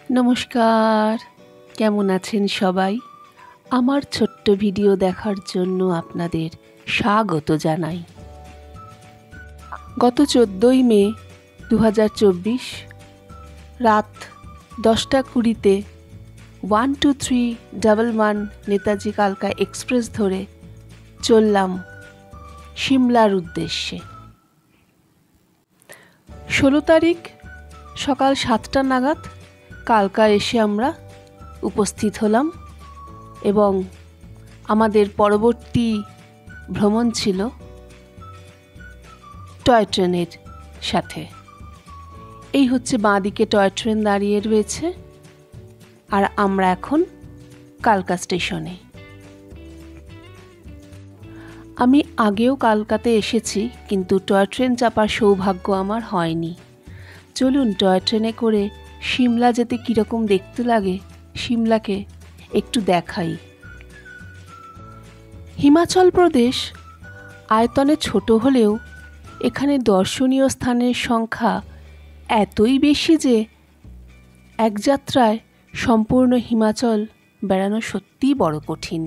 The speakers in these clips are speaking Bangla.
নমস্কার, কেমন আছেন সবাই? আমার ছোট্ট ভিডিও দেখার জন্য আপনাদের স্বাগত জানাই। গত 14ই মে 2024 রাত 10টা 20-তে 12311 নেতাজি কালকা এক্সপ্রেস ধরে চললাম সিমলার উদ্দেশ্যে। 16 তারিখ সকাল 7টা নাগাদ কালকা এসে আমরা উপস্থিত হলাম এবং আমাদের পরবর্তী ভ্রমণ ছিল টয় ট্রেনের সাথে। এই হচ্ছে বাঁদিকে টয় ট্রেন দাঁড়িয়ে রয়েছে আর আমরা এখন কালকা স্টেশনে। আমি আগেও কালকাতে এসেছি, কিন্তু টয় ট্রেন চাপার সৌভাগ্য আমার হয়নি। চলুন টয় ট্রেনে করে সিমলা যেতে কীরকম দেখতে লাগে সিমলাকে একটু দেখাই। হিমাচল প্রদেশ আয়তনে ছোট হলেও এখানে দর্শনীয় স্থানের সংখ্যা এতই বেশি যে এক যাত্রায় সম্পূর্ণ হিমাচল বেড়ানো সত্যিই বড় কঠিন।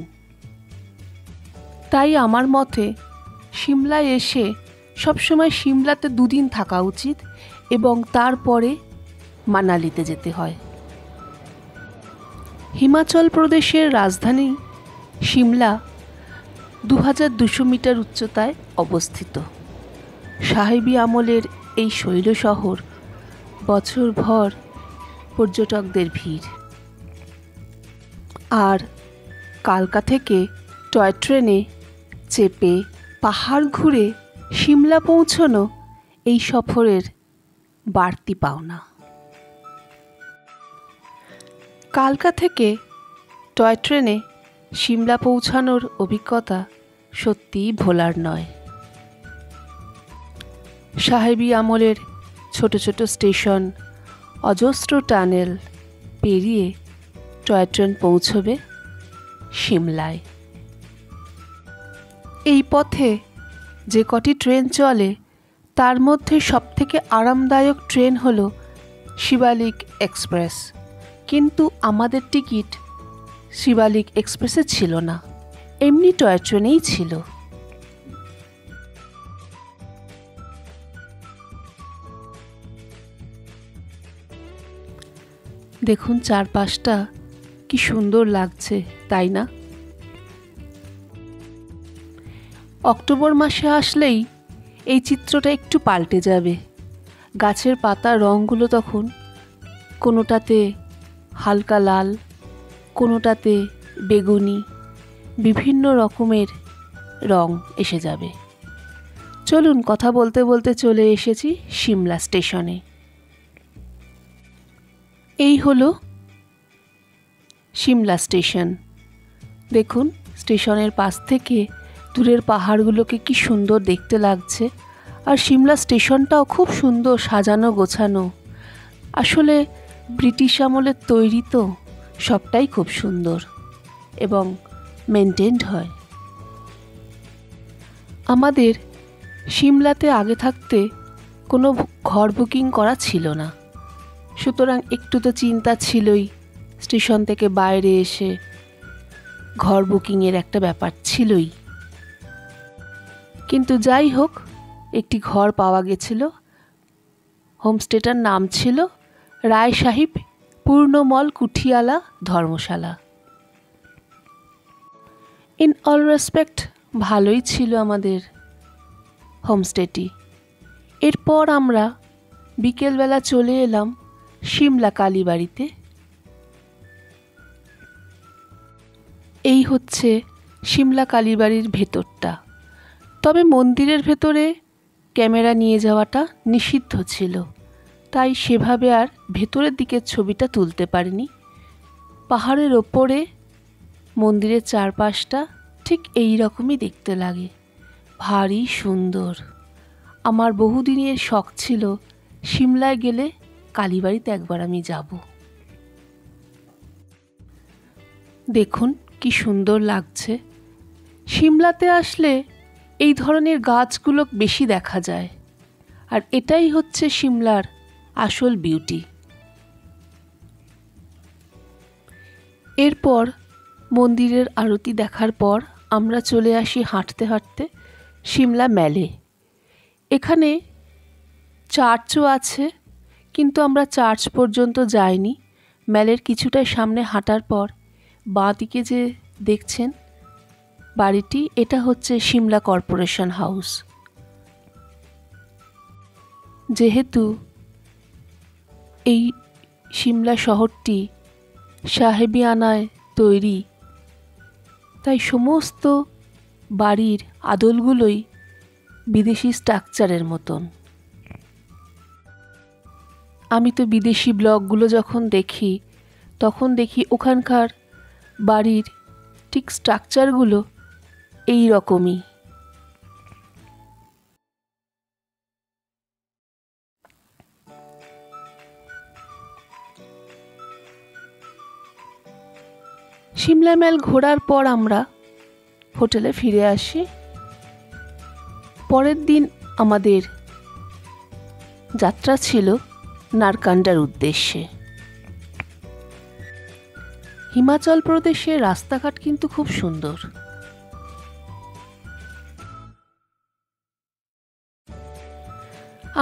তাই আমার মতে সিমলায় এসে সবসময় সিমলাতে 2 দিন থাকা উচিত এবং তারপরে মানালিতে যেতে হয়। হিমাচল প্রদেশের রাজধানী সিমলা 2200 মিটার উচ্চতায় অবস্থিত। সাহেবী আমলের এই শৈল শহর বছরভর পর্যটকদের ভিড়। আর কালকা থেকে টয় ট্রেনে চেপে পাহাড় ঘুরে সিমলা পৌঁছানো এই সফরের বাড়তি পাওনা। কালকা থেকে টয় ট্রেনে সিমলা পৌঁছানোর অভিজ্ঞতা সত্যিই ভোলার নয়। সাহেবী আমলের ছোট ছোট স্টেশন, অজস্র টানেল পেরিয়ে টয় ট্রেন পৌঁছবে সিমলায়। এই পথে যে কটি ট্রেন চলে তার মধ্যে সবথেকে আরামদায়ক ট্রেন হলো শিবালিক এক্সপ্রেস, কিন্তু আমাদের টিকিট শিবালিক এক্সপ্রেসে ছিল না, এমনি টয় ট্রেনেই ছিল। দেখুন চারপাশটা কি সুন্দর লাগছে, তাই না? অক্টোবর মাসে আসলেই এই চিত্রটা একটু পাল্টে যাবে। গাছের পাতার রঙগুলো তখন কোনোটাতে হালকা লাল, কোনোটাতে বেগুনি, বিভিন্ন রকমের রং এসে যাবে। চলুন কথা বলতে বলতে চলে এসেছি সিমলা স্টেশনে। এই হলো সিমলা স্টেশন। দেখুন স্টেশনের পাশ থেকে দূরের পাহাড়গুলোকে কি সুন্দর দেখতে লাগছে। আর সিমলা স্টেশনটাও খুব সুন্দর সাজানো গোছানো। আসলে ব্রিটিশ আমলের তৈরি তো, সবটাই খুব সুন্দর এবং মেনটেন্ড হয়। আমাদের সিমলাতে আগে থাকতে কোনো ঘর বুকিং করা ছিল না, সুতরাং একটু তো চিন্তা ছিলই। স্টেশন থেকে বাইরে এসে ঘর বুকিংয়ের একটা ব্যাপার ছিলই, কিন্তু যাই হোক একটি ঘর পাওয়া গেছিল। হোমস্টেটার নাম ছিল রায় সাহিব পূর্ণমল কুঠিয়ালা ধর্মশালা। ইন অল রেসপেক্ট ভালোই ছিল আমাদের হোমস্টেটি। এরপর আমরা বিকেলবেলা চলে এলাম সিমলা কালীবাড়িতে। এই হচ্ছে সিমলা কালীবাড়ির ভেতরটা, তবে মন্দিরের ভেতরে ক্যামেরা নিয়ে যাওয়াটা নিষিদ্ধ ছিল, তাই সেভাবে আর ভেতরের দিকের ছবিটা তুলতে পারিনি। পাহাড়ের ওপরে মন্দিরের চারপাশটা ঠিক এই রকমই দেখতে লাগে, ভারী সুন্দর। আমার বহুদিনের শখ ছিল সিমলায় গেলে কালীবাড়িতে একবার আমি যাব। দেখুন কি সুন্দর লাগছে। সিমলাতে আসলে এই ধরনের গাছগুলো বেশি দেখা যায়, আর এটাই হচ্ছে সিমলার আসল বিউটি। এরপর মন্দিরের আরতি দেখার পর আমরা চলে আসি হাঁটতে হাঁটতে সিমলা ম্যালে। এখানে চার্চও আছে, কিন্তু আমরা চার্চ পর্যন্ত যাইনি। ম্যালের কিছুটা সামনে হাঁটার পর বাঁ দিকে যে দেখছেন বাড়িটি, এটা হচ্ছে সিমলা কর্পোরেশন হাউস। যেহেতু এই সিমলা শহরটি সাহেবিয়ানায় তৈরি, তাই সমস্ত বাড়ির আদলগুলোই বিদেশি স্ট্রাকচারের মতন। আমি তো বিদেশি ব্লগগুলো যখন দেখি তখন দেখি ওখানকার বাড়ির ঠিক স্ট্রাকচারগুলো এই রকমই। সিমলা ম্যাল ঘোরার পর আমরা হোটেলে ফিরে আসি। পরের দিন আমাদের যাত্রা ছিল নারকান্ডার উদ্দেশ্যে। হিমাচল প্রদেশের রাস্তাঘাট কিন্তু খুব সুন্দর।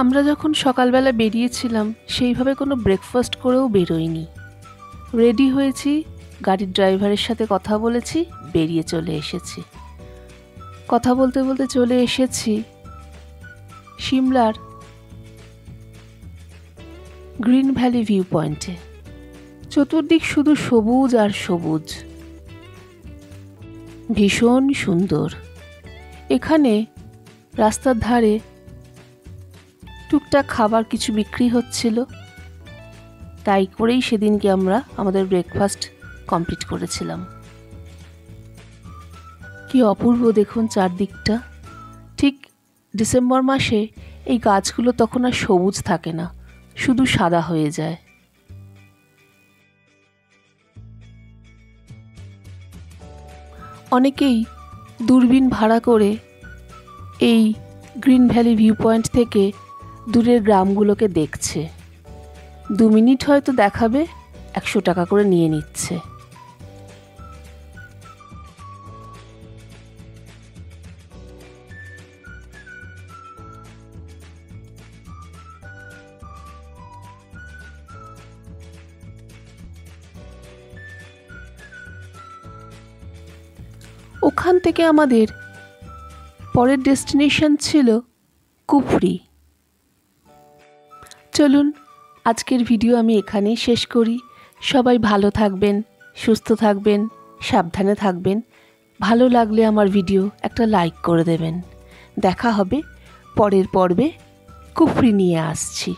আমরা যখন সকালবেলা বেরিয়েছিলাম সেইভাবে কোনো ব্রেকফাস্ট করেও বেরোইনি। রেডি হয়েছি, গাড়ির ড্রাইভারের সাথে কথা বলেছি, বেরিয়ে চলে এসেছি। কথা বলতে বলতে চলে এসেছি সিমলার গ্রিন ভ্যালি ভিউ পয়েন্টে। চতুর্দিক শুধু সবুজ আর সবুজ, ভীষণ সুন্দর। এখানে রাস্তার ধারে টুকটাক খাবার কিছু বিক্রি হচ্ছিল, তাই করেই সেদিনকে আমরা আমাদের ব্রেকফাস্ট কমপ্লিট করেছিলাম। কি অপূর্ব দেখুন চারদিকটা। ঠিক ডিসেম্বর মাসে এই গাছগুলো তখন আর সবুজ থাকে না, শুধু সাদা হয়ে যায়। অনেকেই দূরবীন ভাড়া করে এই গ্রিন ভ্যালি ভিউ পয়েন্ট থেকে দূরের গ্রামগুলোকে দেখছে। 2 মিনিট হয়তো দেখাবে, 100 টাকা করে নিয়ে নিচ্ছে। ওখান থেকে আমাদের পরের ডেস্টিনেশন ছিল কুফরি। চলুন আজকের ভিডিও আমি এখানেই শেষ করি। সবাই ভালো থাকবেন, সুস্থ থাকবেন, সাবধানে থাকবেন। ভালো লাগলে আমার ভিডিও একটা লাইক করে দেবেন। দেখা হবে পরের পর্বে। কুফরি নিয়ে আসছি।